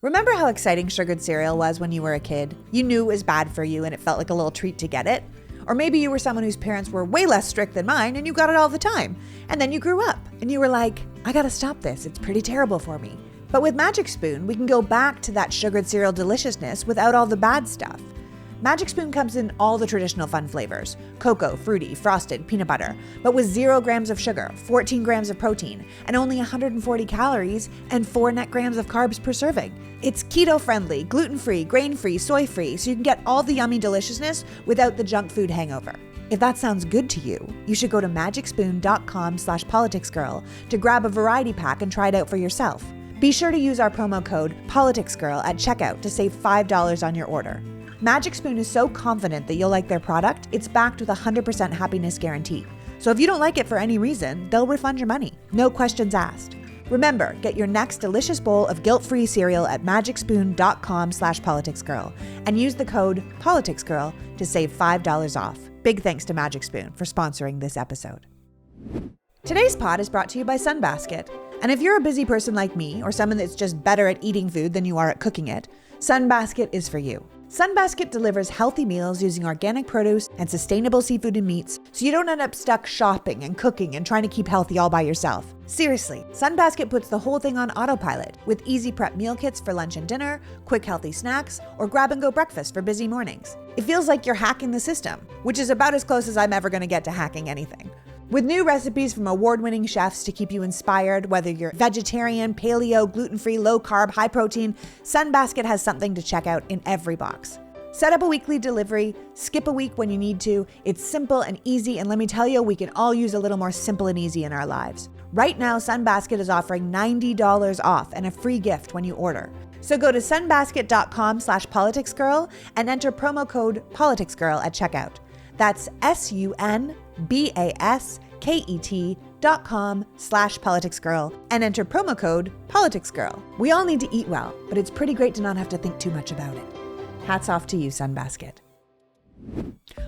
Remember how exciting sugared cereal was when you were a kid? You knew it was bad for you and it felt like a little treat to get it. Or maybe you were someone whose parents were way less strict than mine and you got it all the time. And then you grew up and you were like, I gotta stop this, it's pretty terrible for me. But with Magic Spoon, we can go back to that sugared cereal deliciousness without all the bad stuff. Magic Spoon comes in all the traditional fun flavors: cocoa, fruity, frosted, peanut butter, but with 0 grams of sugar, 14 grams of protein, and only 140 calories and 4 net grams of carbs per serving. It's keto-friendly, gluten-free, grain-free, soy-free, so you can get all the yummy deliciousness without the junk food hangover. If that sounds good to you, you should go to magicspoon.com/politicsgirl to grab a variety pack and try it out for yourself. Be sure to use our promo code POLITICSGIRL at checkout to save $5 on your order. Magic Spoon is so confident that you'll like their product, it's backed with a 100% happiness guarantee. So if you don't like it for any reason, they'll refund your money. No questions asked. Remember, get your next delicious bowl of guilt-free cereal at magicspoon.com/politicsgirl and use the code POLITICSGIRL to save $5 off. Big thanks to Magic Spoon for sponsoring this episode. Today's pod is brought to you by Sunbasket. And if you're a busy person like me, or someone that's just better at eating food than you are at cooking it, Sunbasket is for you. Sunbasket delivers healthy meals using organic produce and sustainable seafood and meats, so you don't end up stuck shopping and cooking and trying to keep healthy all by yourself. Seriously, Sunbasket puts the whole thing on autopilot with easy prep meal kits for lunch and dinner, quick healthy snacks, or grab-and-go breakfast for busy mornings. It feels like you're hacking the system, which is about as close as I'm ever going to get to hacking anything. With new recipes from award-winning chefs to keep you inspired, whether you're vegetarian, paleo, gluten-free, low-carb, high-protein, Sunbasket has something to check out in every box. Set up a weekly delivery, skip a week when you need to. It's simple and easy, and let me tell you, we can all use a little more simple and easy in our lives. Right now, Sunbasket is offering $90 off and a free gift when you order. So go to sunbasket.com/politicsgirl and enter promo code POLITICSGIRL at checkout. That's sunbasket.com/politicsgirl and enter promo code POLITICSGIRL. We all need to eat well, but it's pretty great to not have to think too much about it. Hats off to you, Sunbasket.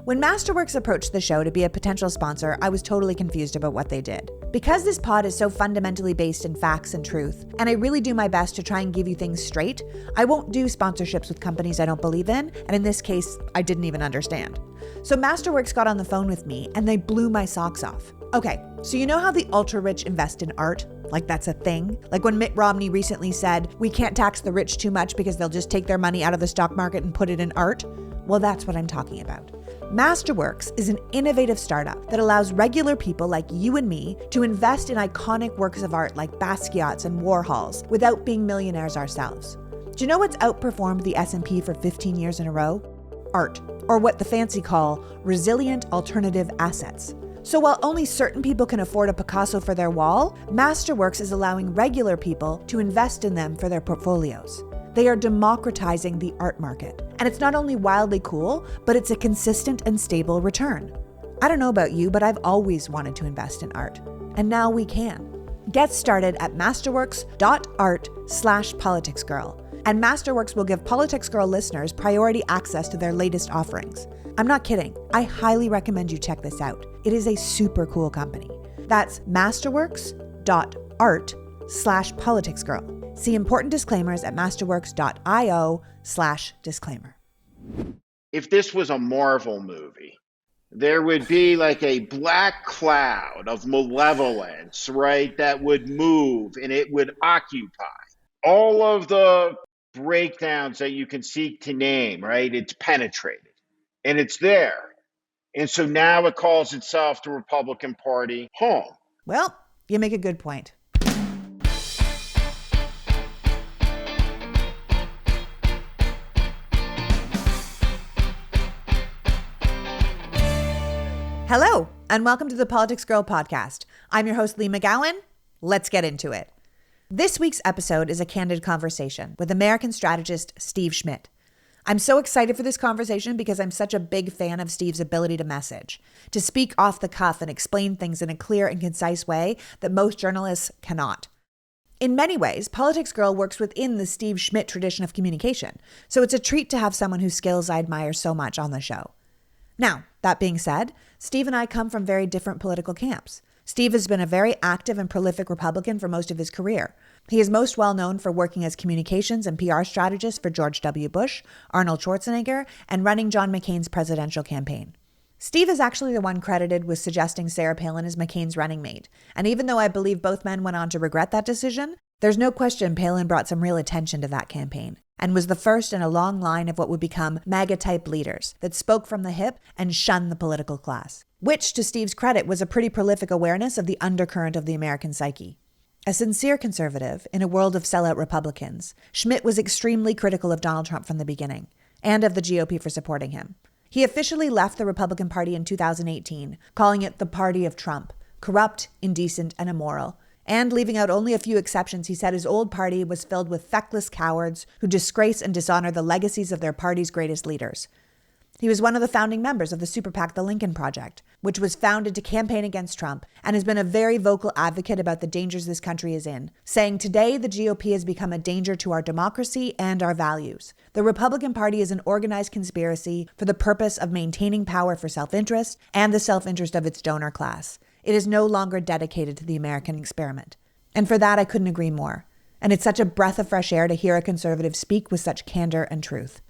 When Masterworks approached the show to be a potential sponsor, I was totally confused about what they did. Because this pod is so fundamentally based in facts and truth, and I really do my best to try and give you things straight, I won't do sponsorships with companies I don't believe in, and in this case, I didn't even understand. So Masterworks got on the phone with me, and they blew my socks off. Okay, so you know how the ultra-rich invest in art? Like that's a thing? Like when Mitt Romney recently said, we can't tax the rich too much because they'll just take their money out of the stock market and put it in art? Well, that's what I'm talking about. Masterworks is an innovative startup that allows regular people like you and me to invest in iconic works of art like Basquiat's and Warhol's without being millionaires ourselves. Do you know what's outperformed the S&P for 15 years in a row? Art, or what the fancy call resilient alternative assets. So while only certain people can afford a Picasso for their wall, Masterworks is allowing regular people to invest in them for their portfolios. They are democratizing the art market. And it's not only wildly cool, but it's a consistent and stable return. I don't know about you, but I've always wanted to invest in art. And now we can. Get started at masterworks.art/politicsgirl. And Masterworks will give Politics Girl listeners priority access to their latest offerings. I'm not kidding. I highly recommend you check this out. It is a super cool company. That's masterworks.art/politicsgirl. See important disclaimers at masterworks.io/disclaimer. If this was a Marvel movie, there would be like a black cloud of malevolence, right, that would move and it would occupy all of the breakdowns that you can seek to name, right? It's penetrated and it's there. And so now it calls itself the Republican Party home. Well, you make a good point. Hello, and welcome to the Politics Girl podcast. I'm your host, Lee McGowan. Let's get into it. This week's episode is a candid conversation with American strategist Steve Schmidt. I'm so excited for this conversation because I'm such a big fan of Steve's ability to message, to speak off the cuff and explain things in a clear and concise way that most journalists cannot. In many ways, Politics Girl works within the Steve Schmidt tradition of communication, so it's a treat to have someone whose skills I admire so much on the show. Now, that being said, Steve and I come from very different political camps. Steve has been a very active and prolific Republican for most of his career. He is most well known for working as communications and PR strategist for George W. Bush, Arnold Schwarzenegger, and running John McCain's presidential campaign. Steve is actually the one credited with suggesting Sarah Palin as McCain's running mate. And even though I believe both men went on to regret that decision, there's no question Palin brought some real attention to that campaign and was the first in a long line of what would become MAGA-type leaders that spoke from the hip and shunned the political class, which, to Steve's credit, was a pretty prolific awareness of the undercurrent of the American psyche. A sincere conservative in a world of sellout Republicans, Schmidt was extremely critical of Donald Trump from the beginning, and of the GOP for supporting him. He officially left the Republican Party in 2018, calling it the party of Trump, corrupt, indecent, and immoral. And leaving out only a few exceptions, he said his old party was filled with feckless cowards who disgrace and dishonor the legacies of their party's greatest leaders. He was one of the founding members of the super PAC, the Lincoln Project, which was founded to campaign against Trump, and has been a very vocal advocate about the dangers this country is in, saying today the GOP has become a danger to our democracy and our values. The Republican Party is an organized conspiracy for the purpose of maintaining power for self-interest and the self-interest of its donor class. It is no longer dedicated to the American experiment. And for that, I couldn't agree more. And it's such a breath of fresh air to hear a conservative speak with such candor and truth.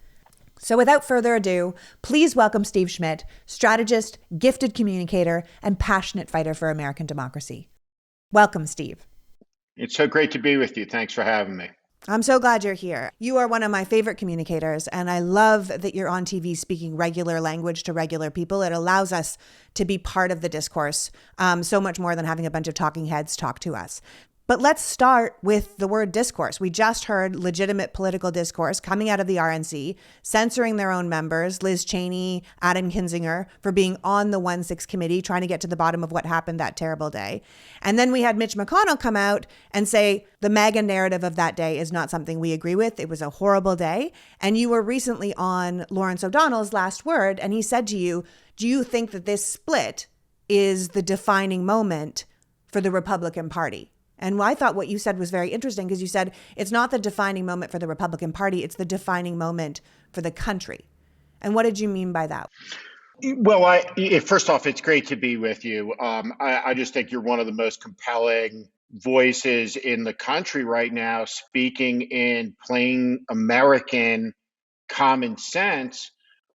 So without further ado, please welcome Steve Schmidt, strategist, gifted communicator, and passionate fighter for American democracy. Welcome, Steve. It's so great to be with you. Thanks for having me. I'm so glad you're here. You are one of my favorite communicators, and I love that you're on TV speaking regular language to regular people. It allows us to be part of the discourse, so much more than having a bunch of talking heads talk to us. But let's start with the word discourse. We just heard legitimate political discourse coming out of the RNC, censoring their own members, Liz Cheney, Adam Kinzinger, for being on the 1-6 committee, trying to get to the bottom of what happened that terrible day. And then we had Mitch McConnell come out and say the MAGA narrative of that day is not something we agree with. It was a horrible day. And you were recently on Lawrence O'Donnell's Last Word, and he said to you, do you think that this split is the defining moment for the Republican Party? And I thought what you said was very interesting because you said it's not the defining moment for the Republican Party, it's the defining moment for the country. And what did you mean by that? Well, first off, it's great to be with you. I just think you're one of the most compelling voices in the country right now, speaking in plain American common sense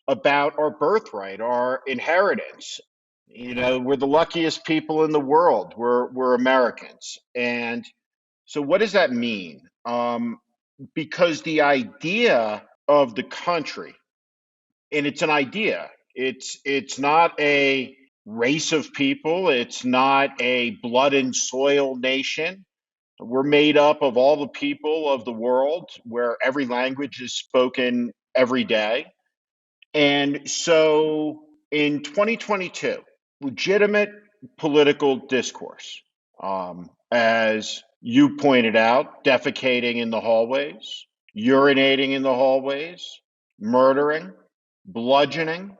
about our birthright, our inheritance. You know, we're the luckiest people in the world. We're Americans. And so what does that mean? Because the idea of the country, and it's an idea, it's not a race of people. It's not a blood and soil nation. We're made up of all the people of the world where every language is spoken every day. And so in 2022, legitimate political discourse, as you pointed out, defecating in the hallways, urinating in the hallways, murdering, bludgeoning,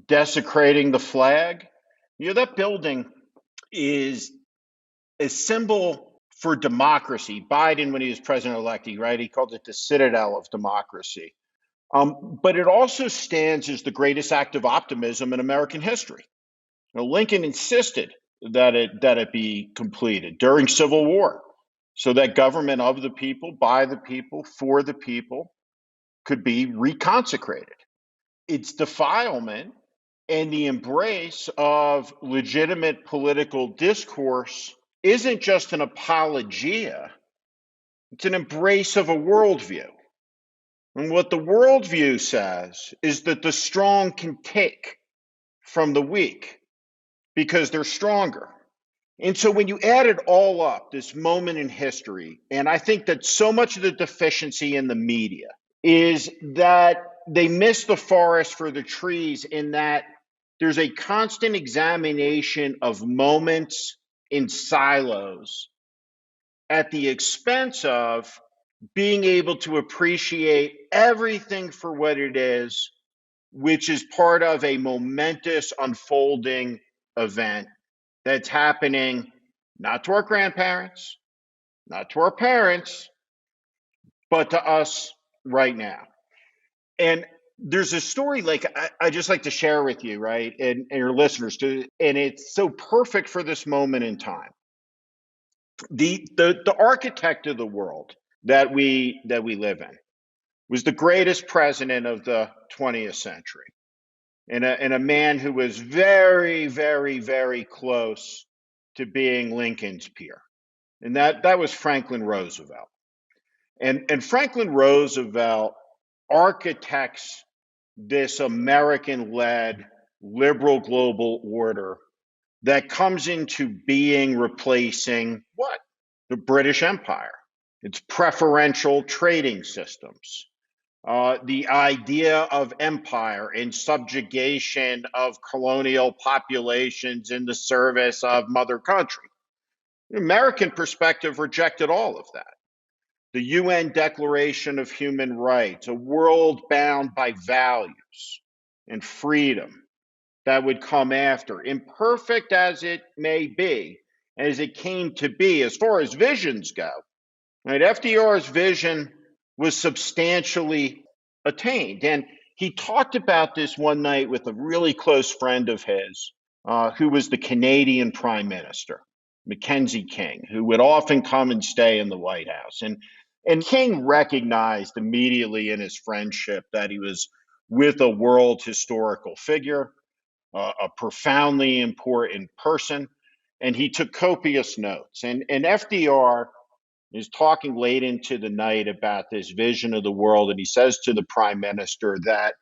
desecrating the flag. You know, that building is a symbol for democracy. Biden, when he was president-elect, right, he called it the citadel of democracy. But it also stands as the greatest act of optimism in American history. You know, Lincoln insisted that it be completed during Civil War, so that government of the people, by the people, for the people could be reconsecrated. Its defilement and the embrace of legitimate political discourse isn't just an apologia, it's an embrace of a worldview. And what the worldview says is that the strong can take from the weak because they're stronger. And so when you add it all up, this moment in history, and I think that so much of the deficiency in the media is that they miss the forest for the trees, in that there's a constant examination of moments in silos at the expense of being able to appreciate everything for what it is, which is part of a momentous unfolding event that's happening not to our grandparents, not to our parents, but to us right now. And there's a story I just like to share with you, right, and your listeners too, and it's so perfect for this moment in time. The architect of the world that we live in was the greatest president of the 20th century, and a man who was very, very, very close to being Lincoln's peer, and that was Franklin Roosevelt. And Franklin Roosevelt architects this American-led liberal global order that comes into being replacing what? The British Empire. Its preferential trading systems, the idea of empire and subjugation of colonial populations in the service of mother country. The American perspective rejected all of that. The UN Declaration of Human Rights, a world bound by values and freedom that would come after, imperfect as it may be, as it came to be, as far as visions go. Right? FDR's vision was substantially attained. And he talked about this one night with a really close friend of his, who was the Canadian Prime Minister, Mackenzie King, who would often come and stay in the White House. And King recognized immediately in his friendship that he was with a world historical figure, a profoundly important person, and he took copious notes. And FDR is talking late into the night about this vision of the world, and he says to the prime minister that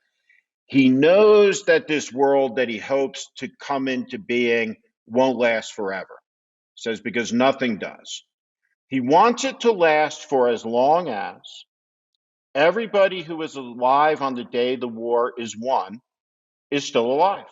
he knows that this world that he hopes to come into being won't last forever. He says, because nothing does. He wants it to last for as long as everybody who was alive on the day the war is won is still alive.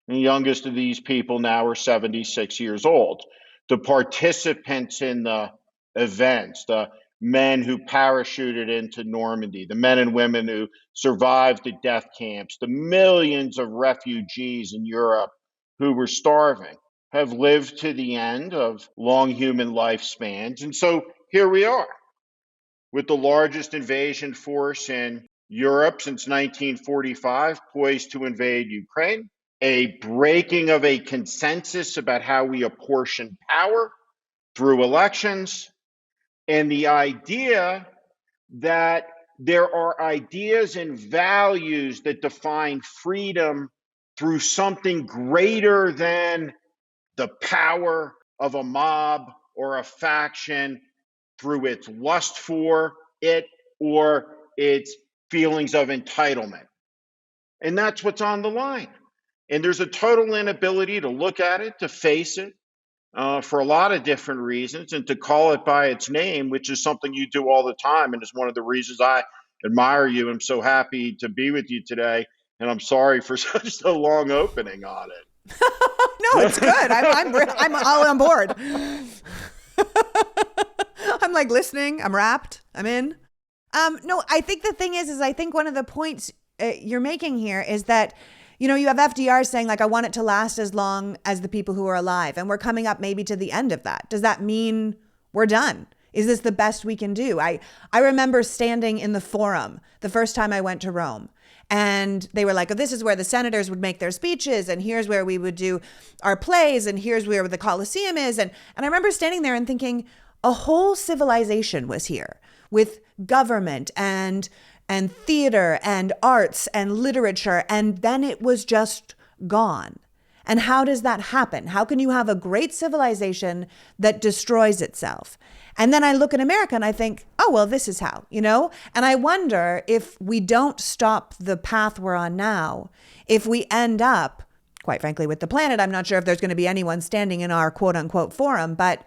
The youngest of these people now are 76 years old. The participants in the events, the men who parachuted into Normandy, the men and women who survived the death camps, the millions of refugees in Europe who were starving, have lived to the end of long human lifespans. And so here we are with the largest invasion force in Europe since 1945, poised to invade Ukraine, a breaking of a consensus about how we apportion power through elections, and the idea that there are ideas and values that define freedom through something greater than the power of a mob or a faction, through its lust for it or its feelings of entitlement. And that's what's on the line. And there's a total inability to look at it, to face it, for a lot of different reasons, and to call it by its name, which is something you do all the time. And it's one of the reasons I admire you. I'm so happy to be with you today. And I'm sorry for such a long opening on it. No, it's good. I'm all on board. I'm like listening. I'm wrapped. I'm in. No, I think the thing is I think one of the points you're making here is that, you know, you have FDR saying, like, I want it to last as long as the people who are alive. And we're coming up maybe to the end of that. Does that mean we're done? Is this the best we can do? I remember standing in the Forum the first time I went to Rome. And they were like, oh, this is where the senators would make their speeches. And here's where we would do our plays. And here's where the Colosseum is. And I remember standing there and thinking a whole civilization was here with government and theater and arts and literature. And then it was just gone. And how does that happen? How can you have a great civilization that destroys itself? And then I look at America and I think, oh, well, this is how, you know? And I wonder if we don't stop the path we're on now, if we end up, quite frankly, with the planet, I'm not sure if there's going to be anyone standing in our quote unquote forum, but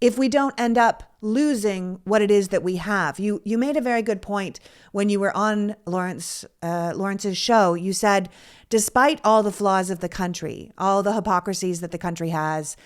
if we don't end up losing what it is that we have. You made a very good point when you were on Lawrence's show. You said, despite all the flaws of the country, all the hypocrisies that the country has,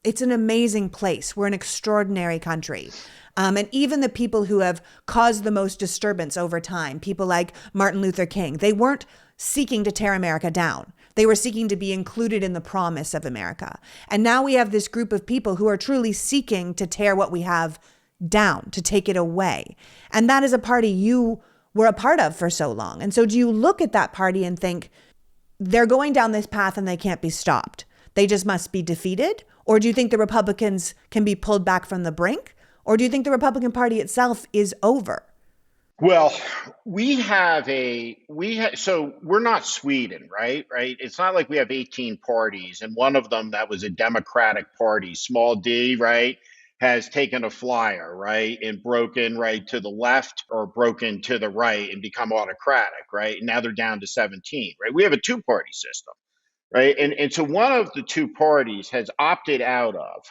it's an amazing place. We're an extraordinary country. And even the people who have caused the most disturbance over time, people like Martin Luther King, they weren't seeking to tear America down. They were seeking to be included in the promise of America. And now we have this group of people who are truly seeking to tear what we have down, to take it away. And that is a party you were a part of for so long. And so do you look at that party and think, they're going down this path and they can't be stopped? They just must be defeated? Or do you think the Republicans can be pulled back from the brink? Or do you think the Republican Party itself is over? Well, so we're not Sweden, right? Right. It's not like we have 18 parties and one of them that was a Democratic Party, small d, right, has taken a flyer, right, and broken right to the left or broken to the right and become autocratic, right? And now they're down to 17, right? We have a two-party system, right? And so one of the two parties has opted out of,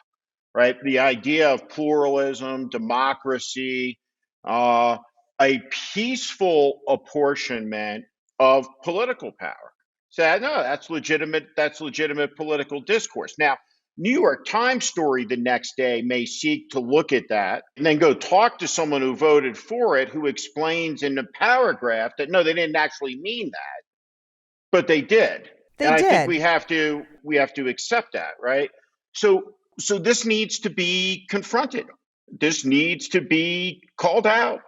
right, the idea of pluralism, democracy, uh, a peaceful apportionment of political power. So no, that's legitimate. That's legitimate political discourse. Now, New York Times story the next day may seek to look at that and then go talk to someone who voted for it, who explains in a paragraph that no, they didn't actually mean that, but they did. They And I think did. we have to accept that, right? So this needs to be confronted. This needs to be called out.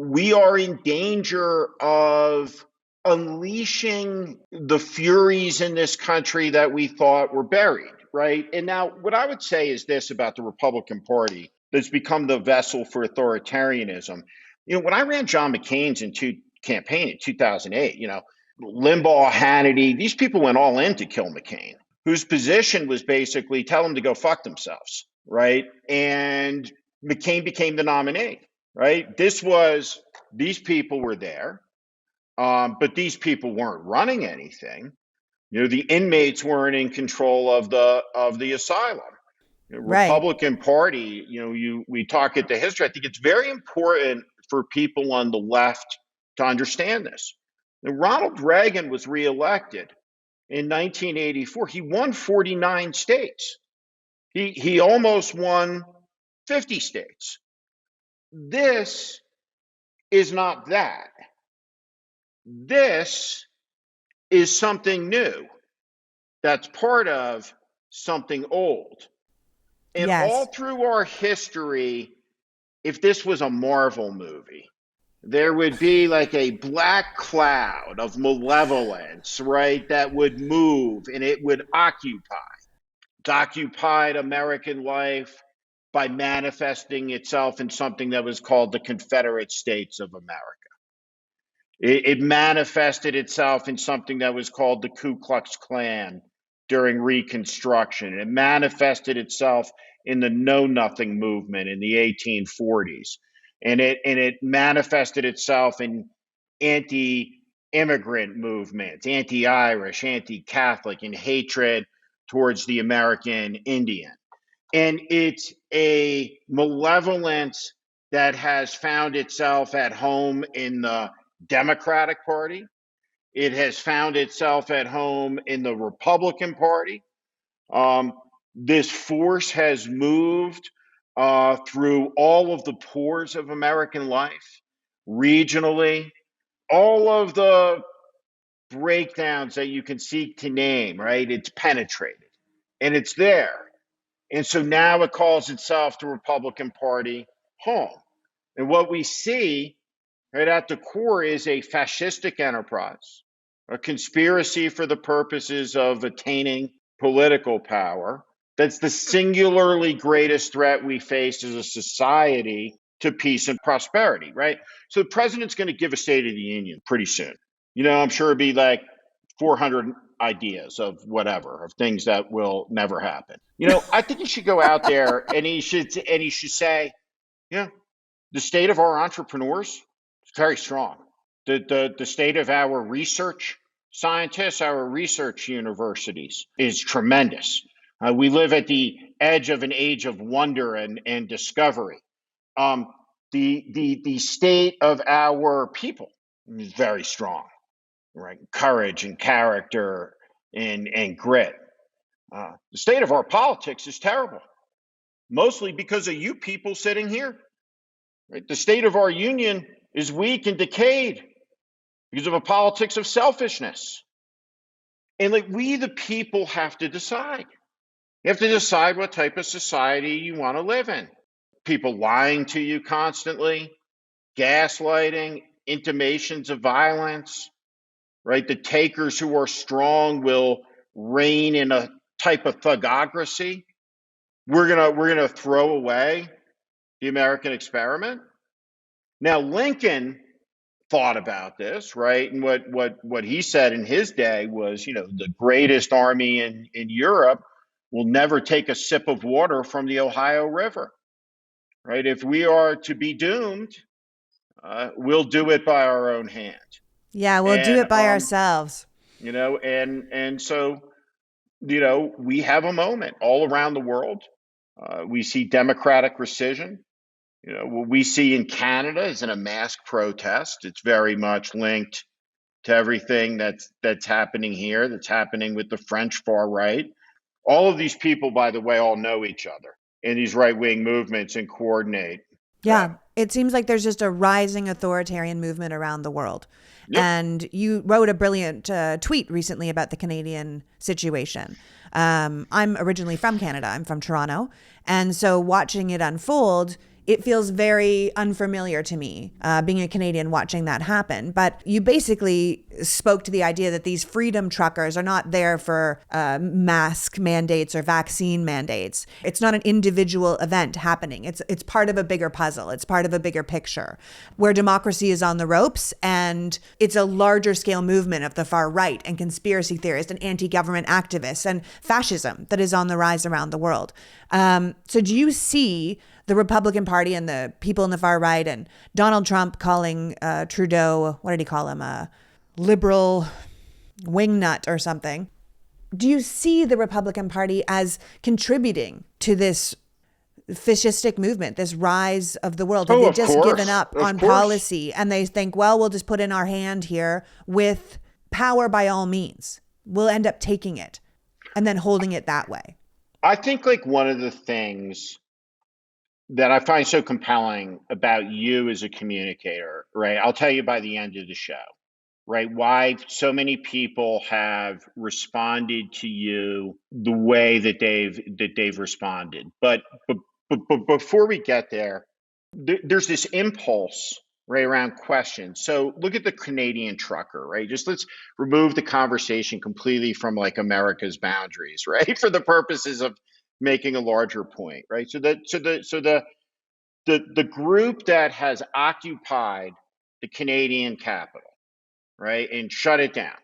We are in danger of unleashing the furies in this country that we thought were buried, right? And now, what I would say is this about the Republican Party that's become the vessel for authoritarianism. When I ran John McCain's campaign in 2008, Limbaugh, Hannity, these people went all in to kill McCain, whose position was basically tell them to go fuck themselves, right? And McCain became the nominee, right? These people were there, but these people weren't running anything. The inmates weren't in control of the asylum. Right. Republican Party, we talk at the history. I think it's very important for people on the left to understand this. Ronald Reagan was reelected in 1984. He won 49 states. He almost won 50 states. This is not that. This is something new that's part of something old. And all Yes. through our history, if this was a Marvel movie, there would be like a black cloud of malevolence, right, that would move and it would occupy. It's occupied American life by manifesting itself in something that was called the Confederate States of America. It manifested itself in something that was called the Ku Klux Klan during Reconstruction. It manifested itself in the Know Nothing movement in the 1840s. And it manifested itself in anti-immigrant movements, anti-Irish, anti-Catholic, and hatred towards the American Indian. And it's a malevolence that has found itself at home in the Democratic Party. It has found itself at home in the Republican Party. This force has moved through all of the pores of American life, regionally, all of the breakdowns that you can seek to name, right? It's penetrated and it's there. And so now it calls itself the Republican Party home. And what we see right at the core is a fascistic enterprise, a conspiracy for the purposes of attaining political power. That's the singularly greatest threat we face as a society to peace and prosperity, right? So the president's going to give a State of the Union pretty soon. I'm sure it'll be like 400 ideas of whatever, of things that will never happen. I think he should go out there and he should say, the state of our entrepreneurs is very strong. The state of our research scientists, our research universities is tremendous. We live at the edge of an age of wonder and discovery. The state of our people is very strong, right? Courage and character and grit. The state of our politics is terrible, mostly because of you people sitting here. Right? The state of our union is weak and decayed because of a politics of selfishness. And we, the people, have to decide. You have to decide what type of society you want to live in. People lying to you constantly, gaslighting, intimations of violence, right? The takers who are strong will reign in a type of thugocracy, we're gonna throw away the American experiment. Now, Lincoln thought about this, right? And what he said in his day was, the greatest army in Europe will never take a sip of water from the Ohio River, right? If we are to be doomed, we'll do it by our own hand. Yeah, we'll do And it by ourselves. and so we have a moment all around the world. We see democratic rescission. What we see in Canada is in a mass protest. It's very much linked to everything that's happening here, that's happening with the French far right. All of these people, by the way, all know each other in these right-wing movements and coordinate. Yeah, it seems like there's just a rising authoritarian movement around the world. Yep. And you wrote a brilliant tweet recently about the Canadian situation. I'm originally from Canada. I'm from Toronto. And so watching it unfold, it feels very unfamiliar to me, being a Canadian watching that happen. But you basically spoke to the idea that these freedom truckers are not there for mask mandates or vaccine mandates. It's not an individual event happening. It's part of a bigger puzzle. It's part of a bigger picture where democracy is on the ropes, and it's a larger scale movement of the far right and conspiracy theorists and anti-government activists and fascism that is on the rise around the world. So do you see the Republican Party and the people in the far right and Donald Trump calling Trudeau, what did he call him, a liberal wingnut or something? Do you see the Republican Party as contributing to this fascistic movement, this rise of the world? Have they just given up on policy and they think, well, we'll just put in our hand here with power by all means. We'll end up taking it and then holding it that way? I think like one of the things that I find so compelling about you as a communicator, right? I'll tell you by the end of the show, right? Why so many people have responded to you the way that they've responded. But before we get there, there's this impulse right around questions. So look at the Canadian trucker, right? Just let's remove the conversation completely from like America's boundaries, right? For the purposes of making a larger point, right? So the group that has occupied the Canadian capital, right, and shut it down,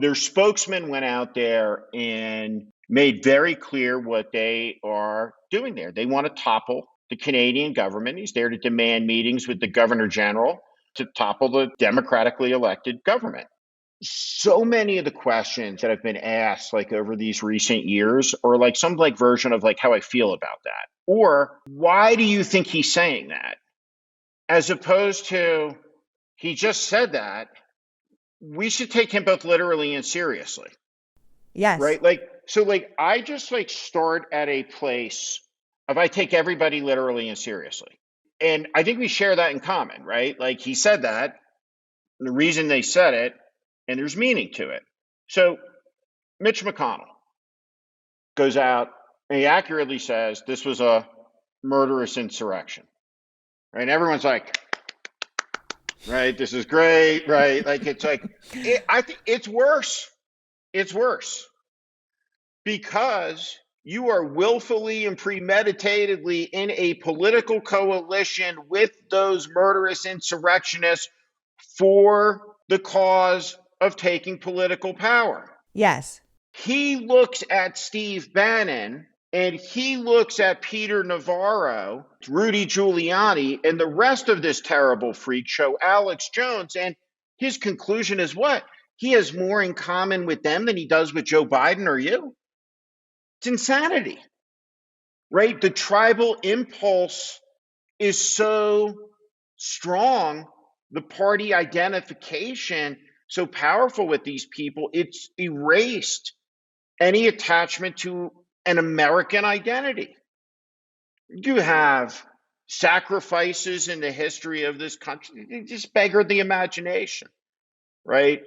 their spokesman went out there and made very clear what they are doing there. They want to topple the Canadian government. He's there to demand meetings with the Governor General to topple the democratically elected government. So many of the questions that have been asked like over these recent years are like some like version of like how I feel about that. Or why do you think he's saying that? As opposed to he just said that, we should take him both literally and seriously. Yes. Right? So I just like start at a place of I take everybody literally and seriously. And I think we share that in common, right? Like he said that, and the reason they said it, and there's meaning to it. So Mitch McConnell goes out and he accurately says this was a murderous insurrection, right? And everyone's like, right, this is great, right? Like it's like, I think it's worse. It's worse because you are willfully and premeditatedly in a political coalition with those murderous insurrectionists for the cause of taking political power. Yes. He looks at Steve Bannon and he looks at Peter Navarro, Rudy Giuliani, and the rest of this terrible freak show, Alex Jones, and his conclusion is what? He has more in common with them than he does with Joe Biden or you. It's insanity, right? The tribal impulse is so strong, the party identification so powerful with these people, it's erased any attachment to an American identity. You have sacrifices in the history of this country, they just beggar the imagination, right?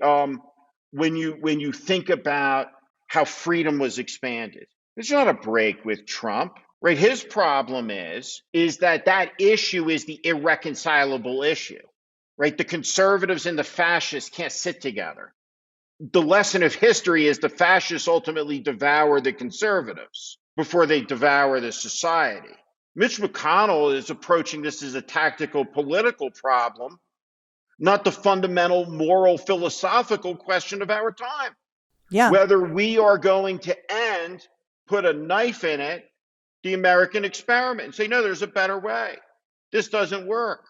When you think about how freedom was expanded, it's not a break with Trump, right? His problem is that issue is the irreconcilable issue, right? The conservatives and the fascists can't sit together. The lesson of history is the fascists ultimately devour the conservatives. before they devour the society. Mitch McConnell is approaching this as a tactical political problem, not the fundamental moral philosophical question of our time. Yeah. Whether we are going to put a knife in it, the American experiment, and say, no, there's a better way. This doesn't work.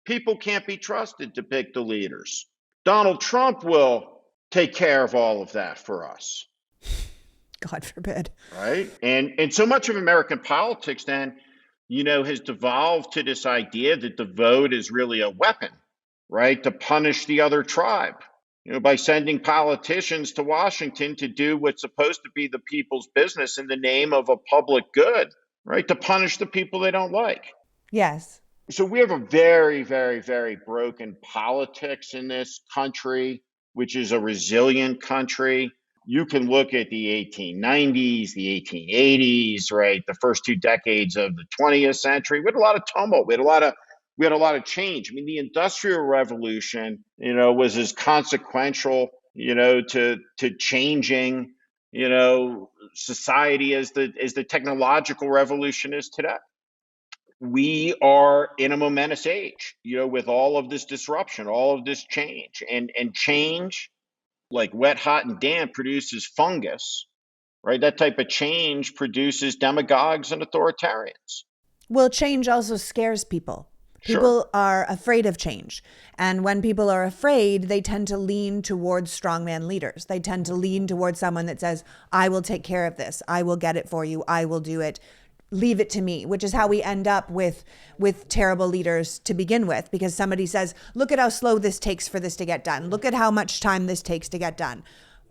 People can't be trusted to pick the leaders. Donald Trump will take care of all of that for us. God forbid. Right? And so much of American politics then, has devolved to this idea that the vote is really a weapon, right? To punish the other tribe, by sending politicians to Washington to do what's supposed to be the people's business in the name of a public good, right? To punish the people they don't like. Yes. So we have a very, very, very broken politics in this country, which is a resilient country. You can look at the 1890s, the 1880s, right? The first 2 decades of the 20th century. We had a lot of tumult. We had a lot of change. I mean, the Industrial Revolution, was as consequential, to changing, society as the technological revolution is today. We are in a momentous age, with all of this disruption, all of this change, and change, like wet, hot, and damp, produces fungus, right? That type of change produces demagogues and authoritarians. Well, change also scares people. Sure. People are afraid of change. And when people are afraid, they tend to lean towards strongman leaders. They tend to lean towards someone that says, I will take care of this. I will get it for you. I will do it. Leave it to me, which is how we end up with terrible leaders to begin with, because somebody says, look at how slow this takes for this to get done. Look at how much time this takes to get done.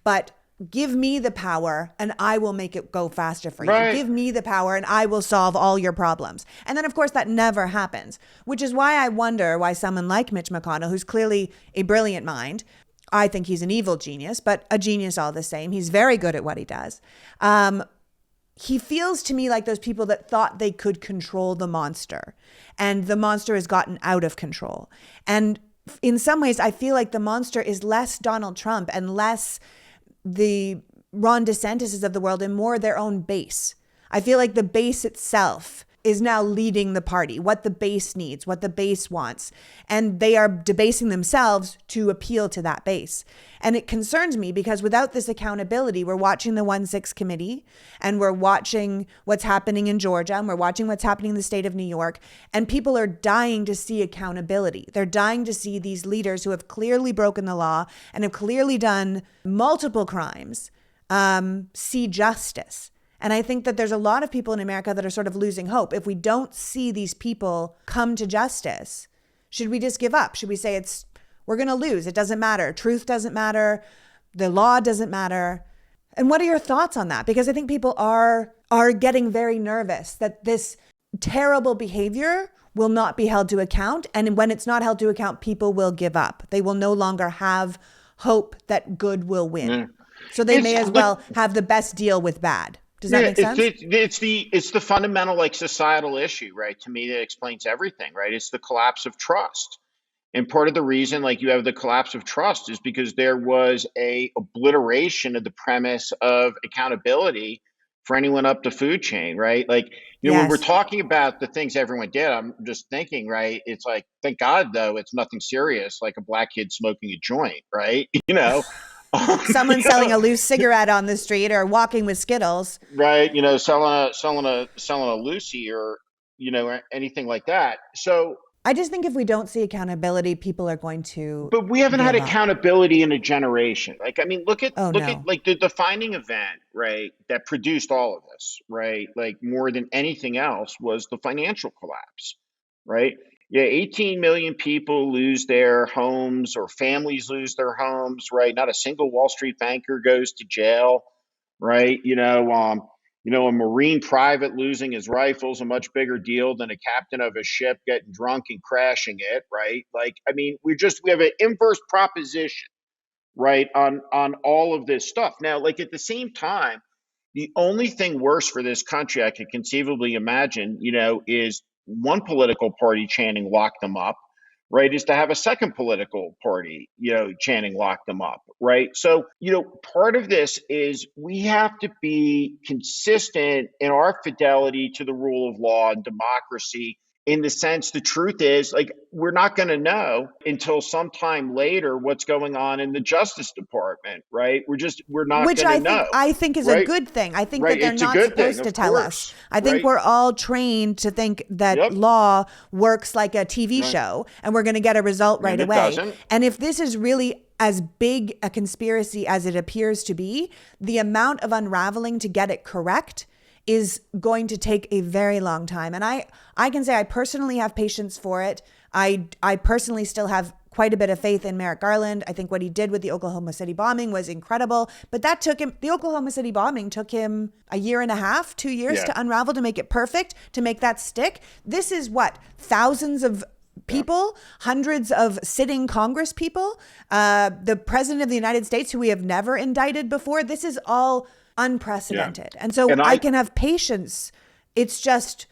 But give me the power and I will make it go faster for you. Right. Give me the power and I will solve all your problems. And then, of course, that never happens, which is why I wonder why someone like Mitch McConnell, who's clearly a brilliant mind, I think he's an evil genius, but a genius all the same. He's very good at what he does. He feels to me like those people that thought they could control the monster, and the monster has gotten out of control. And in some ways, I feel like the monster is less Donald Trump and less the Ron DeSantis of the world and more their own base. I feel like the base itself is now leading the party, what the base needs, what the base wants. And they are debasing themselves to appeal to that base. And it concerns me because without this accountability, we're watching the 1-6 committee and we're watching what's happening in Georgia and we're watching what's happening in the state of New York. And people are dying to see accountability. They're dying to see these leaders who have clearly broken the law and have clearly done multiple crimes see justice. And I think that there's a lot of people in America that are sort of losing hope. If we don't see these people come to justice, should we just give up? Should we say we're going to lose? It doesn't matter. Truth doesn't matter. The law doesn't matter. And what are your thoughts on that? Because I think people are getting very nervous that this terrible behavior will not be held to account. And when it's not held to account, people will give up. They will no longer have hope that good will win. Yeah. So they may as well have the best deal with bad. Does that make sense? It's the fundamental societal issue, right? To me, that explains everything, right? It's the collapse of trust. And part of the reason you have the collapse of trust is because there was a obliteration of the premise of accountability for anyone up the food chain, right? When we're talking about the things everyone did, I'm just thinking, right? It's thank God, though, it's nothing serious, like a black kid smoking a joint, right? Someone selling a loose cigarette on the street or walking with Skittles. Right. Selling a Lucy or, anything like that. So I just think if we don't see accountability, people are going to. But we haven't had accountability in a generation. Look at the defining event, right, that produced all of this, right? More than anything else was the financial collapse, right? Yeah, 18 million people lose their homes or families lose their homes, right? Not a single Wall Street banker goes to jail, right? A Marine private losing his rifle is a much bigger deal than a captain of a ship getting drunk and crashing it, right? We have an inverse proposition, right, on all of this stuff. Now, at the same time, the only thing worse for this country I could conceivably imagine, is one political party chanting lock them up, right, is to have a second political party, chanting lock them up, right? So, part of this is we have to be consistent in our fidelity to the rule of law and democracy, in the sense, the truth is, like, we're not going to know until sometime later what's going on in the Justice Department, right? We're not Which going to know, I think is a right? good thing. I think that Right. they're It's a not good thing, supposed to of tell us. course, I think right? we're all trained to think that Yep. law works like a TV Right. show and we're going to get a result right And it away. doesn't. And if this is really as big a conspiracy as it appears to be, the amount of unraveling to get it correct is going to take a very long time. And I can say I personally have patience for it. I personally still have quite a bit of faith in Merrick Garland. I think what he did with the Oklahoma City bombing was incredible, but the Oklahoma City bombing took him a year and a half, 2 years to unravel, to make it perfect, to make that stick. This is what, thousands of people, hundreds of sitting Congress people, the president of the United States, who we have never indicted before. This is all unprecedented. Yeah. And so And I can have patience. It's just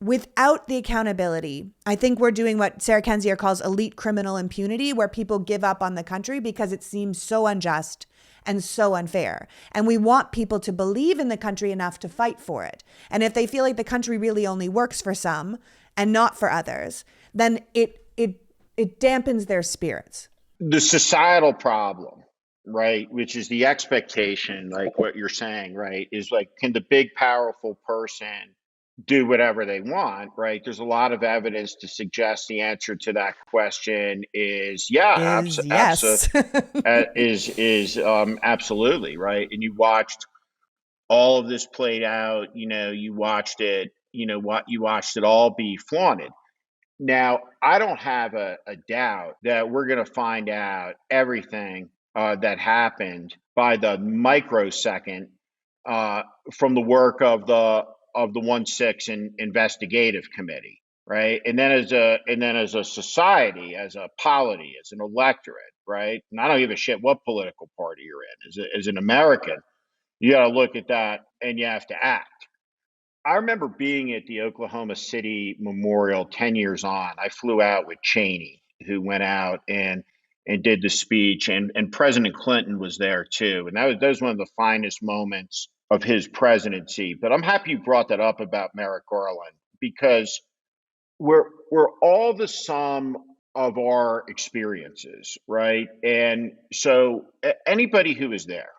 without the accountability, I think we're doing what Sarah Kendzior calls elite criminal impunity, where people give up on the country because it seems so unjust and so unfair. And we want people to believe in the country enough to fight for it. And if they feel like the country really only works for some and not for others, then it dampens their spirits. The societal problem, right, which is the expectation, like what you're saying, right, is like, can the big, powerful person do whatever they want, right? There's a lot of evidence to suggest the answer to that question is Yes. absolutely, right? And you watched all of this played out, you watched it, you watched it all be flaunted. Now, I don't have a doubt that we're going to find out everything that happened by the microsecond from the work of the 1-6 investigative committee, right? And then as a society, as a polity, as an electorate, right? And I don't give a shit what political party you're in. As an American, you got to look at that and you have to act. I remember being at the Oklahoma City Memorial 10 years on. I flew out with Cheney, who went out and did the speech, and President Clinton was there too. And that was one of the finest moments of his presidency. But I'm happy you brought that up about Merrick Garland, because we're all the sum of our experiences, right? And so anybody who was there,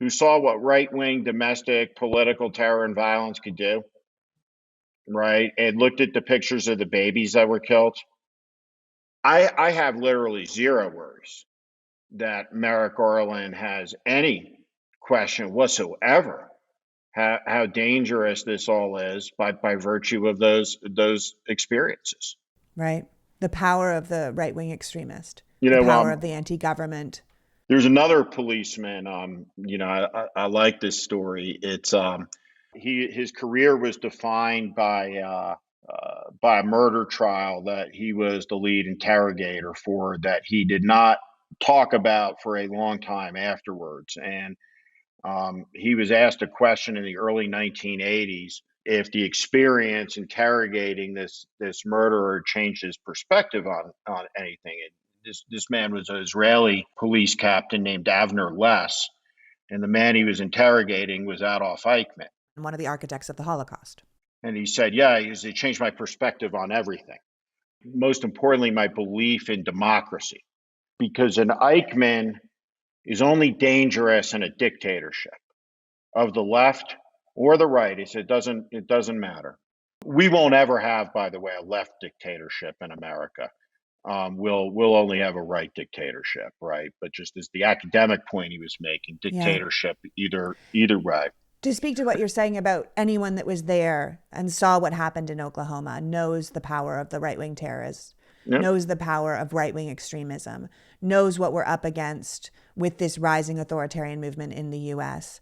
who saw what right-wing domestic political terror and violence could do, right, and looked at the pictures of the babies that were killed, I have literally zero worries that Merrick Garland has any question whatsoever how dangerous this all is by virtue of those experiences. Right. The power of the right-wing extremist, the power of the anti-government. There's another policeman. I like this story. It's his career was defined by a murder trial that he was the lead interrogator for, that he did not talk about for a long time afterwards. And he was asked a question in the early 1980s if the experience interrogating this murderer changed his perspective on anything. This man was an Israeli police captain named Avner Less, and the man he was interrogating was Adolf Eichmann, one of the architects of the Holocaust. And he said, it changed my perspective on everything. Most importantly, my belief in democracy, because an Eichmann is only dangerous in a dictatorship of the left or the right. He said, it doesn't matter. We won't ever have, by the way, a left dictatorship in America. We'll only have a right dictatorship, right? But just as the academic point he was making, dictatorship either way. To speak to what you're saying about anyone that was there and saw what happened in Oklahoma knows the power of the right-wing terrorists, knows the power of right-wing extremism, knows what we're up against with this rising authoritarian movement in the U.S.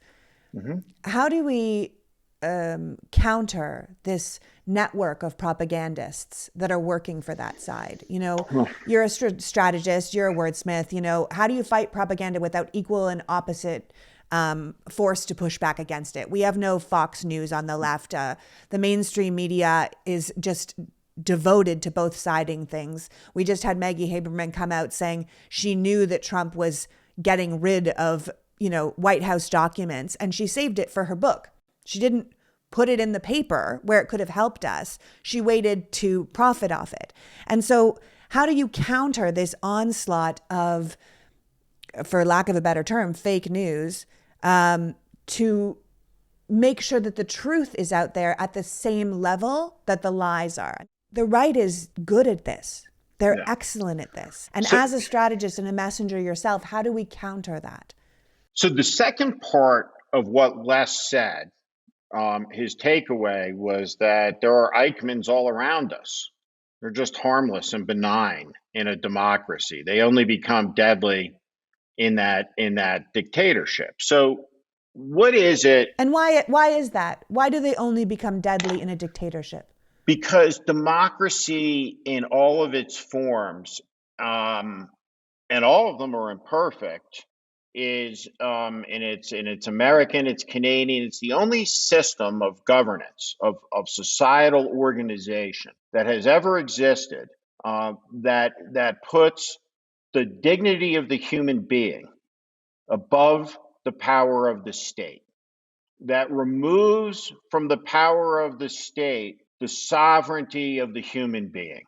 Mm-hmm. How do we counter this network of propagandists that are working for that side? You're a strategist, you're a wordsmith. How do you fight propaganda without equal and opposite force to push back against it? We have no Fox News on the left. The mainstream media is just devoted to both siding things. We just had Maggie Haberman come out saying she knew that Trump was getting rid of, White House documents, and she saved it for her book. She didn't put it in the paper where it could have helped us. She waited to profit off it. And so how do you counter this onslaught of, for lack of a better term, fake news, to make sure that the truth is out there at the same level that the lies are? The right is good at this. They're excellent at this. And as a strategist and a messenger yourself, how do we counter that? So the second part of what Les said, his takeaway was that there are Eichmanns all around us. They're just harmless and benign in a democracy. They only become deadly in that dictatorship. So what is it? And why is that? Why do they only become deadly in a dictatorship? Because democracy in all of its forms, and all of them are imperfect, is and it's American, it's Canadian, it's the only system of governance, of societal organization that has ever existed, that puts the dignity of the human being above the power of the state, that removes from the power of the state the sovereignty of the human being,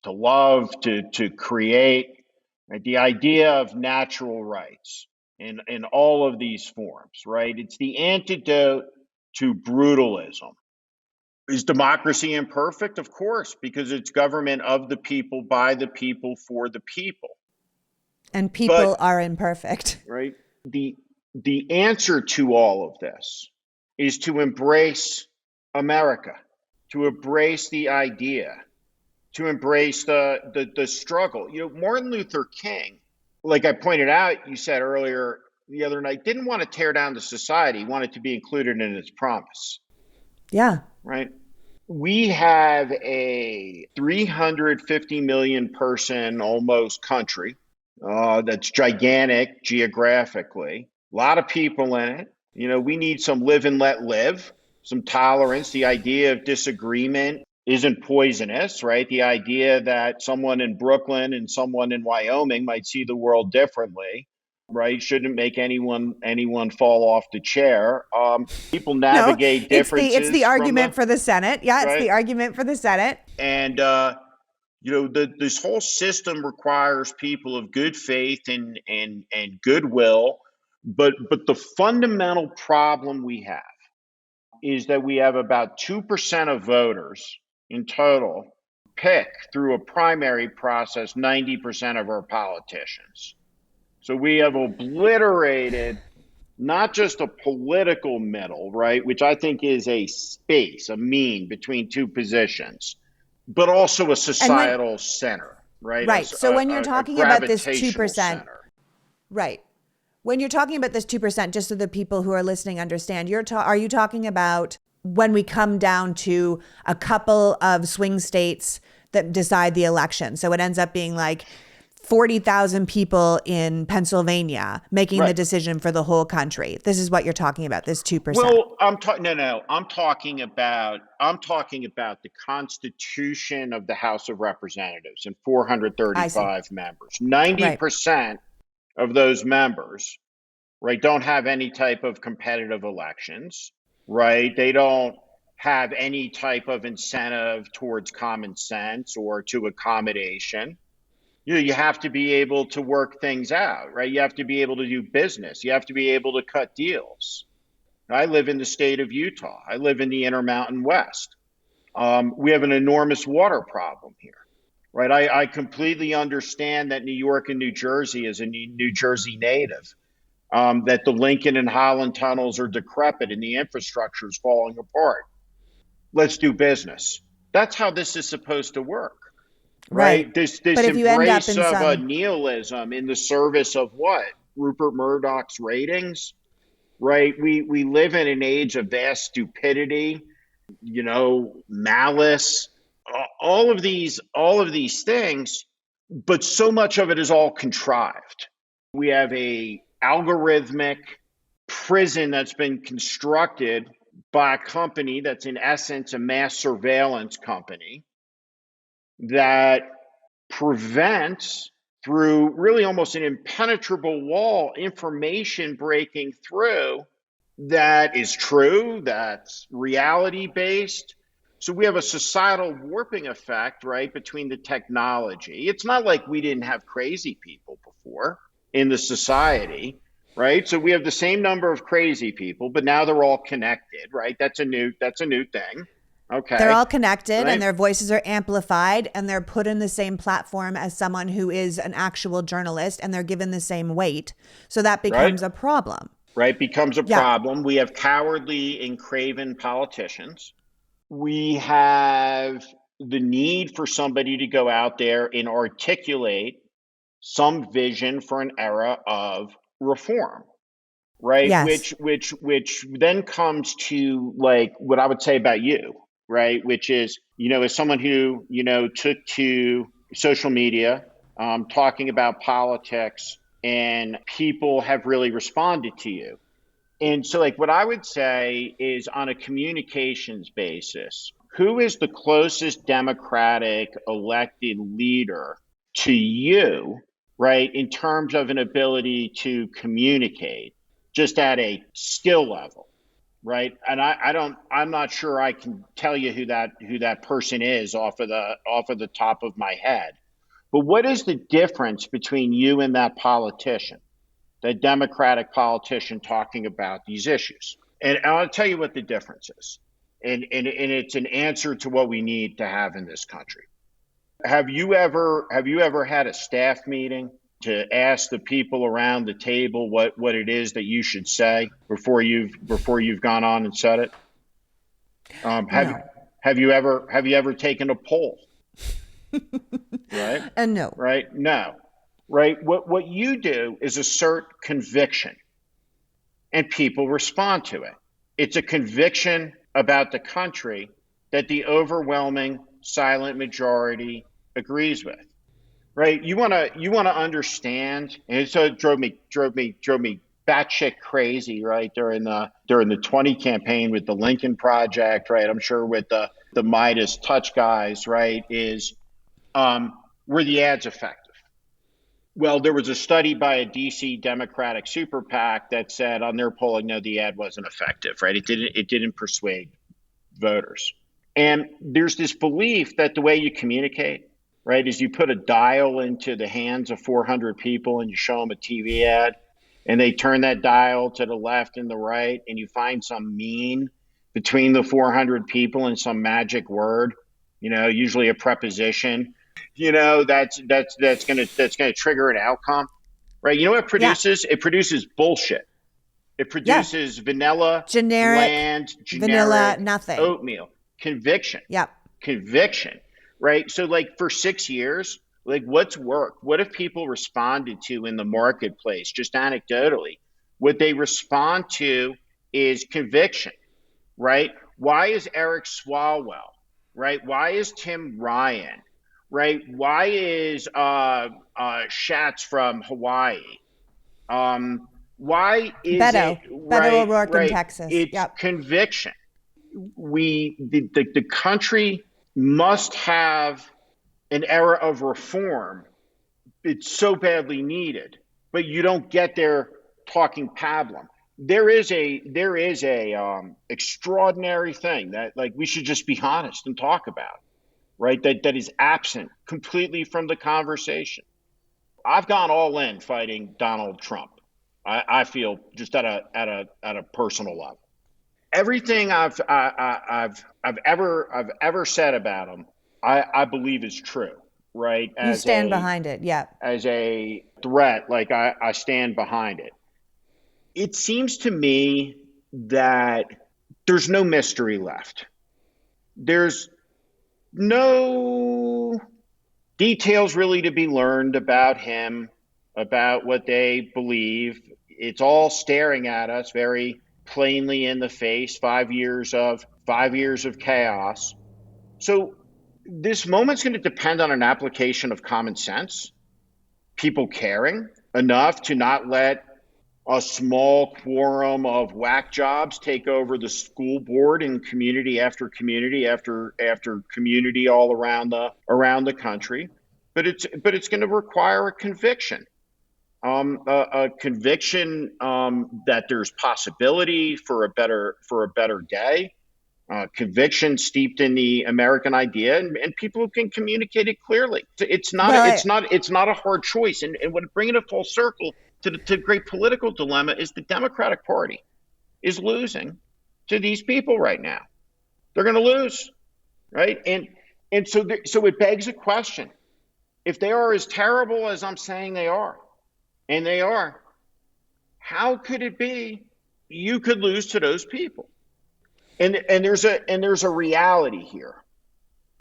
to love, to create, right? The idea of natural rights in all of these forms, right? It's the antidote to brutalism. Is democracy imperfect? Of course, because it's government of the people, by the people, for the people. And people are imperfect. Right? The answer to all of this is to embrace America, to embrace the idea, to embrace the struggle. Martin Luther King, like I pointed out, you said earlier the other night, didn't want to tear down the society. He wanted to be included in its promise. Yeah. Right? We have a 350 million person almost country that's gigantic geographically. A lot of people in it. We need some live and let live, some tolerance. The idea of disagreement isn't poisonous, right? The idea that someone in Brooklyn and someone in Wyoming might see the world differently, right? Shouldn't make anyone fall off the chair. People navigate differences. It's the argument for the Senate. Yeah, it's right? the argument for the Senate. And this whole system requires people of good faith and goodwill. But the fundamental problem we have is that we have about 2% of voters in total pick through a primary process 90% of our politicians. So we have obliterated not just a political middle, right, which I think is a space, a mean between two positions, but also a societal center, right? Right. So when you're talking about this 2%, center. Right. When you're talking about this 2%, just so the people who are listening understand, are you talking about when we come down to a couple of swing states that decide the election? So it ends up being like 40,000 people in Pennsylvania making the decision for the whole country. This is what you're talking about, this 2%. Well, I'm talking about the Constitution of the House of Representatives and 435 members. 90% of those members, right, don't have any type of competitive elections, right? They don't have any type of incentive towards common sense or to accommodation. You have to be able to work things out, right? You have to be able to do business. You have to be able to cut deals. I live in the state of Utah. I live in the Intermountain West. We have an enormous water problem here, right? I completely understand that New York and New Jersey, as a New Jersey native, that the Lincoln and Holland tunnels are decrepit and the infrastructure is falling apart. Let's do business. That's how this is supposed to work. Right. This embrace of a nihilism in the service of what? Rupert Murdoch's ratings, right? We live in an age of vast stupidity, malice, all of these things, but so much of it is all contrived. We have a algorithmic prison that's been constructed by a company that's in essence a mass surveillance company. that prevents, through really almost an impenetrable wall, information breaking through that is true, that's reality based. So we have a societal warping effect, right, between the technology. It's not like we didn't have crazy people before in the society, right? So we have the same number of crazy people, but now they're all connected, right? That's a new thing. They're Okay. all connected and Right? their voices are amplified and they're put in the same platform as someone who is an actual journalist and they're given the same weight. So that Right? becomes a problem. Right? Becomes a Yeah. problem. We have cowardly and craven politicians. We have the need for somebody to go out there and articulate some vision for an era of reform, right? Yes. Which then comes to like what I would say about you, right? Which is, as someone who, took to social media, talking about politics, and people have really responded to you. And so, like, what I would say is, on a communications basis, who is the closest Democratic elected leader to you, right, in terms of an ability to communicate just at a skill level, right? And I'm not sure I can tell you who that person is off of the top of my head. But what is the difference between you and that politician? The Democratic politician talking about these issues. And I'll tell you what the difference is. And it's an answer to what we need to have in this country. Have you ever had a staff meeting to ask the people around the table what it is that you should say before you've gone on and said it? Have No. have you ever taken a poll? Right? And no. Right? No. Right? What you do is assert conviction, and people respond to it. It's a conviction about the country that the overwhelming silent majority agrees with. Right? You wanna understand, and so it drove me batshit crazy, right, during the 20 campaign with the Lincoln Project, right? I'm sure with the Midas Touch guys, right, is were the ads effective? Well, there was a study by a DC Democratic super PAC that said on their polling, no, the ad wasn't effective, right? It didn't persuade voters. And there's this belief that the way you communicate, right, is you put a dial into the hands of 400 people and you show them a TV ad, and they turn that dial to the left and the right, and you find some mean between the 400 people and some magic word, usually a preposition, that's gonna trigger an outcome, right? You know what it Yeah. produces? It produces bullshit. It Yeah. produces vanilla, Generic, bland, vanilla, generic nothing. oatmeal. Conviction, Yep. conviction, right? So, like, for 6 years, like, what's worked? What have people responded to in the marketplace, just anecdotally? What they respond to is conviction, right? Why is Eric Swalwell, right? Why is Tim Ryan, right? Why is Schatz from Hawaii? Why is it Beto right? O'Rourke in Right. Texas. It's Yep. conviction. The country must have an era of reform. It's so badly needed, but you don't get there talking pablum. There is a extraordinary thing that, like, we should just be honest and talk about, right? That is absent completely from the conversation. I've gone all in fighting Donald Trump. I feel, just at a personal level. Everything I've ever said about him, I believe is true, right? You As stand a behind it. Yep. as a threat, like, I stand behind it. It seems to me that there's no mystery left. There's no details really to be learned about him, about what they believe. It's all staring at us very plainly in the face. 5 years of chaos. So this moment's going to depend on an application of common sense, people caring enough to not let a small quorum of whack jobs take over the school board in community after community after community all around the country. But it's going to require a conviction, a conviction that there's possibility for a better day, conviction steeped in the American idea, and people who can communicate it clearly. Well, It's not a hard choice. And what bringing it full circle to the great political dilemma is the Democratic Party is losing to these people right now. They're going to lose, right? And so it begs a question: if they are as terrible as I'm saying they are, and they are, how could it be you could lose to those people? And there's a reality here.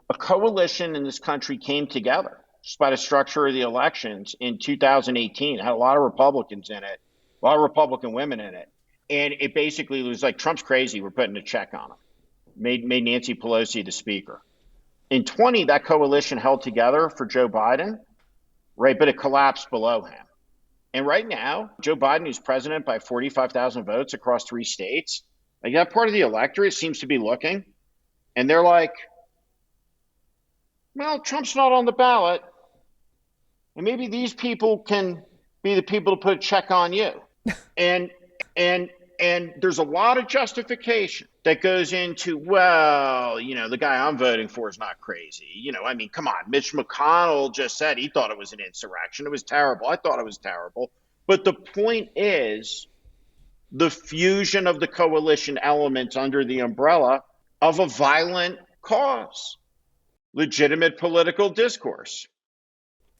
A coalition in this country came together just by the structure of the elections in 2018. It had a lot of Republicans in it, a lot of Republican women in it, and it basically was like, Trump's crazy, we're putting a check on him. Made Nancy Pelosi the speaker. In 20, that coalition held together for Joe Biden, right? But it collapsed below him. And right now, Joe Biden, who's president by 45,000 votes across 3 states, like, that part of the electorate seems to be looking, and they're like, well, Trump's not on the ballot, and maybe these people can be the people to put a check on you. And and and there's a lot of justification that goes into, well, the guy I'm voting for is not crazy. I mean, come on, Mitch McConnell just said he thought it was an insurrection. It was terrible. I thought it was terrible. But the point is, the fusion of the coalition elements under the umbrella of a violent cause, legitimate political discourse.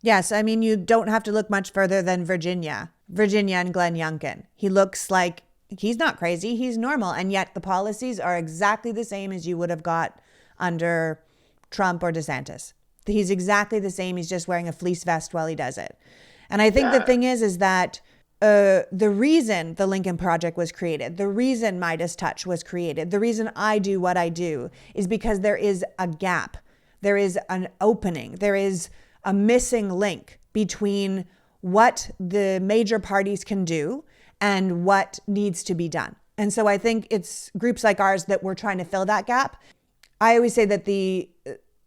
yes, I mean, you don't have to look much further than Virginia and Glenn Youngkin. He looks like he's not crazy, he's normal. And yet the policies are exactly the same as you would have got under Trump or DeSantis. He's exactly the same. He's just wearing a fleece vest while he does it. And I think the thing is that the reason the Lincoln Project was created, the reason Midas Touch was created, the reason I do what I do is because there is a gap. There is an opening. There is a missing link between what the major parties can do and what needs to be done. And so I think it's groups like ours that we're trying to fill that gap. I always say that the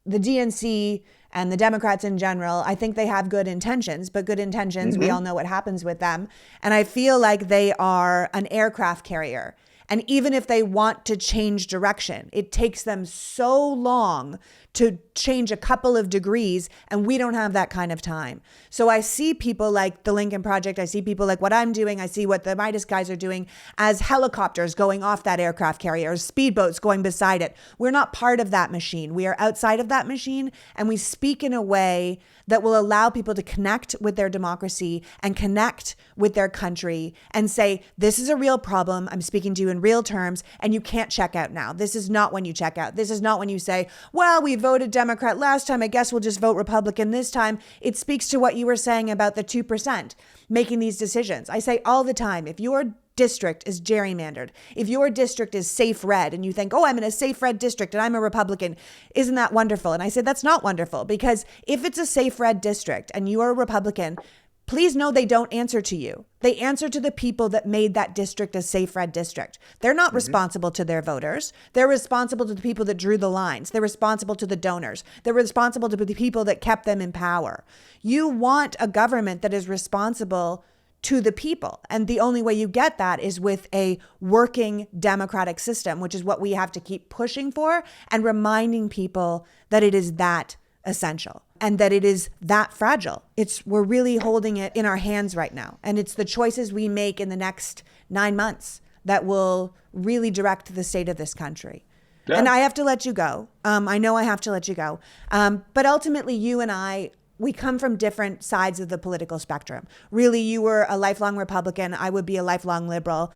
DNC and the Democrats in general, I think they have good intentions, but good intentions, we all know what happens with them. And I feel like they are an aircraft carrier. And even if they want to change direction, it takes them so long to change a couple of degrees, and we don't have that kind of time. So I see people like the Lincoln Project, I see people like what I'm doing, I see what the Midas guys are doing as helicopters going off that aircraft carrier, speedboats going beside it. We're not part of that machine. We are outside of that machine, and we speak in a way that will allow people to connect with their democracy and connect with their country and say, this is a real problem. I'm speaking to you in real terms, and you can't check out now. This is not when you check out. This is not when you say, well, we voted Democrat last time, I guess we'll just vote Republican this time. It speaks to what you were saying about the 2% making these decisions. I say all the time, if your district is gerrymandered, if your district is safe red and you think, oh, I'm in a safe red district and I'm a Republican, isn't that wonderful? And I say that's not wonderful, because if it's a safe red district and you are a Republican, please know they don't answer to you. They answer to the people that made that district a safe red district. They're not responsible to their voters. They're responsible to the people that drew the lines. They're responsible to the donors. They're responsible to the people that kept them in power. You want a government that is responsible to the people. And the only way you get that is with a working democratic system, which is what we have to keep pushing for and reminding people that it is that essential and that it is that fragile. We're really holding it in our hands right now. And it's the choices we make in the next 9 months that will really direct the state of this country. Yeah. And I have to let you go. I know I have to let you go. But ultimately, you and I, we come from different sides of the political spectrum. Really, you were a lifelong Republican. I would be a lifelong liberal.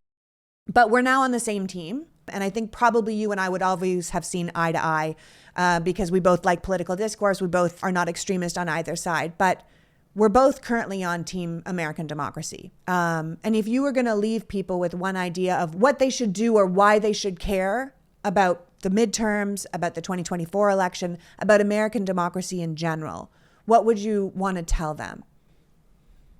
But we're now on the same team. And I think probably you and I would always have seen eye to eye because we both like political discourse. We both are not extremist on either side. But we're both currently on Team American Democracy. And if you were going to leave people with one idea of what they should do or why they should care about the midterms, about the 2024 election, about American democracy in general, what would you want to tell them?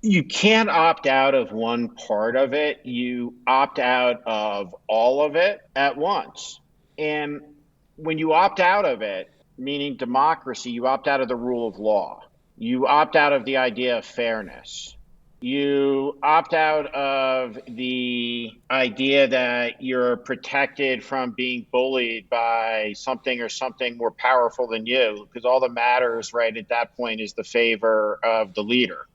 You can't opt out of one part of it. You opt out of all of it at once. And when you opt out of it, meaning democracy, you opt out of the rule of law. You opt out of the idea of fairness. You opt out of the idea that you're protected from being bullied by something or something more powerful than you, because all that matters right at that point is the favor of the leader.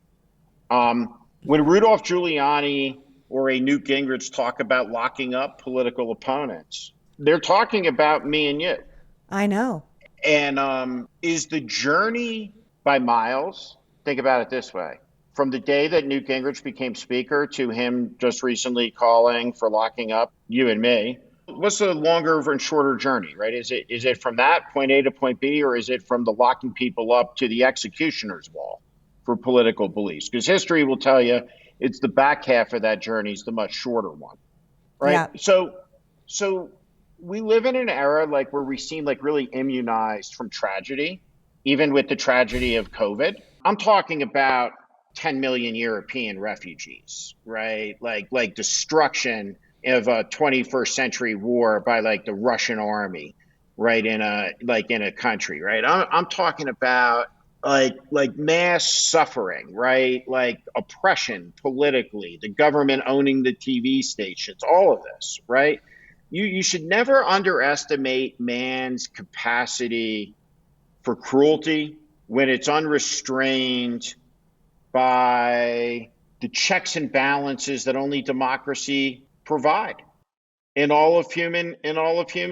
When Rudolph Giuliani or a Newt Gingrich talk about locking up political opponents, they're talking about me and you. I know. And is the journey by miles? Think about it this way. From the day that Newt Gingrich became speaker to him just recently calling for locking up you and me, what's the longer and shorter journey, right? Is it from that point A to point B, or is it from the locking people up to the executioner's wall for political beliefs? Because history will tell you it's the back half of that journey is the much shorter one, right? Yeah. So we live in an era like where we seem like really immunized from tragedy, even with the tragedy of COVID. I'm talking about 10 million European refugees, right? Like destruction of a 21st century war by like the Russian army, right? In a country, right? I'm talking about like mass suffering, right? Like oppression politically, the government owning the TV stations, all of this, right? You should never underestimate man's capacity for cruelty when it's unrestrained by the checks and balances that only democracy provide in all of human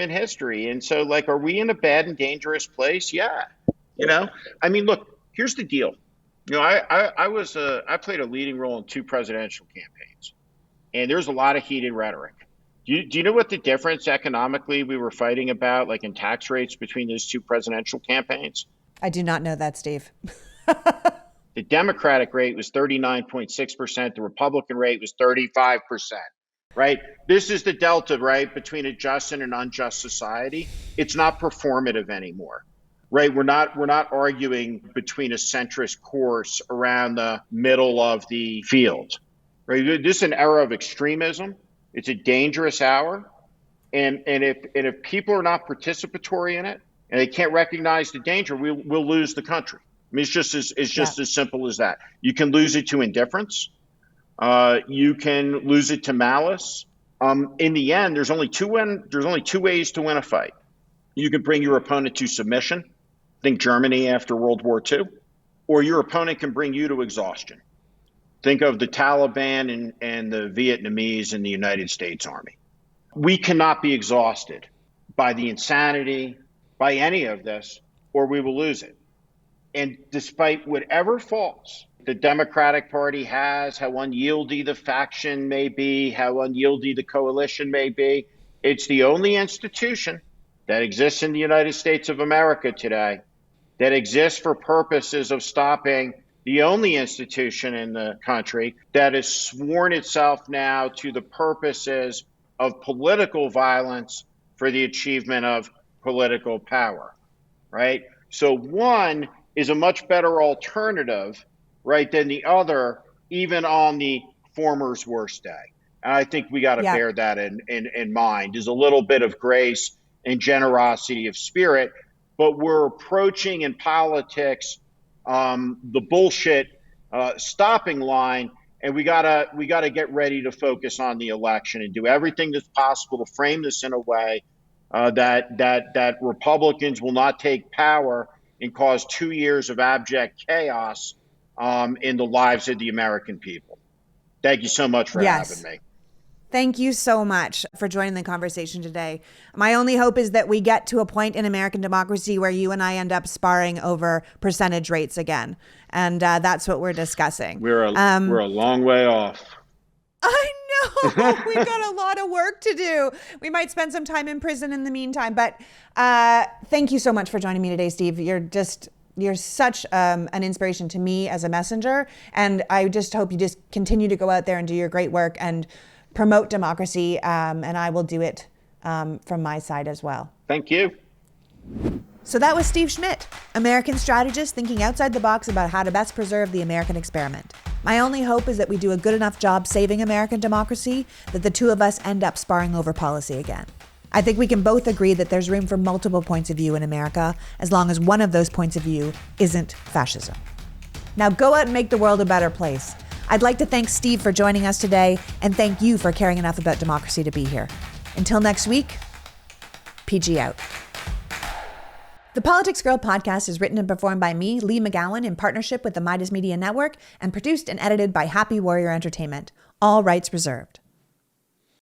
history. And so, like, are we in a bad and dangerous place? Yeah. I mean, look, here's the deal. I played a leading role in 2 presidential campaigns, and there's a lot of heated rhetoric. Do you know what the difference economically we were fighting about, like in tax rates, between those 2 presidential campaigns? I do not know that, Steve. The Democratic rate was 39.6%. The Republican rate was 35%, right? This is the delta, right, between a just and an unjust society. It's not performative anymore, right? We're not arguing between a centrist course around the middle of the field, right? This is an era of extremism. It's a dangerous hour. And if people are not participatory in it and they can't recognize the danger, we'll lose the country. I mean, it's just as simple as that. You can lose it to indifference. You can lose it to malice. In the end, there's only two ways to win a fight. You can bring your opponent to submission. Think Germany after World War II. Or your opponent can bring you to exhaustion. Think of the Taliban and the Vietnamese in the United States Army. We cannot be exhausted by the insanity, by any of this, or we will lose it. And despite whatever faults the Democratic Party has, how unyieldy the faction may be, how unyieldy the coalition may be, it's the only institution that exists in the United States of America today that exists for purposes of stopping the only institution in the country that has sworn itself now to the purposes of political violence for the achievement of political power, right? So one is a much better alternative, right, than the other, even on the former's worst day. And I think we got to bear that in mind. There's a little bit of grace and generosity of spirit, but we're approaching in politics the bullshit stopping line, and we gotta get ready to focus on the election and do everything that's possible to frame this in a way that Republicans will not take power and cause 2 years of abject chaos in the lives of the American people. Thank you so much for having me. Thank you so much for joining the conversation today. My only hope is that we get to a point in American democracy where you and I end up sparring over percentage rates again. And that's what we're discussing. We're a long way off. I know. We've got a lot of work to do. We might spend some time in prison in the meantime. But thank you so much for joining me today, Steve. You're such an inspiration to me as a messenger. And I just hope you just continue to go out there and do your great work and promote democracy, and I will do it from my side as well. Thank you. So that was Steve Schmidt, American strategist thinking outside the box about how to best preserve the American experiment. My only hope is that we do a good enough job saving American democracy that the two of us end up sparring over policy again. I think we can both agree that there's room for multiple points of view in America, as long as one of those points of view isn't fascism. Now go out and make the world a better place. I'd like to thank Steve for joining us today, and thank you for caring enough about democracy to be here. Until next week, PG out. The Politics Girl podcast is written and performed by me, Lee McGowan, in partnership with the Midas Media Network, and produced and edited by Happy Warrior Entertainment. All rights reserved.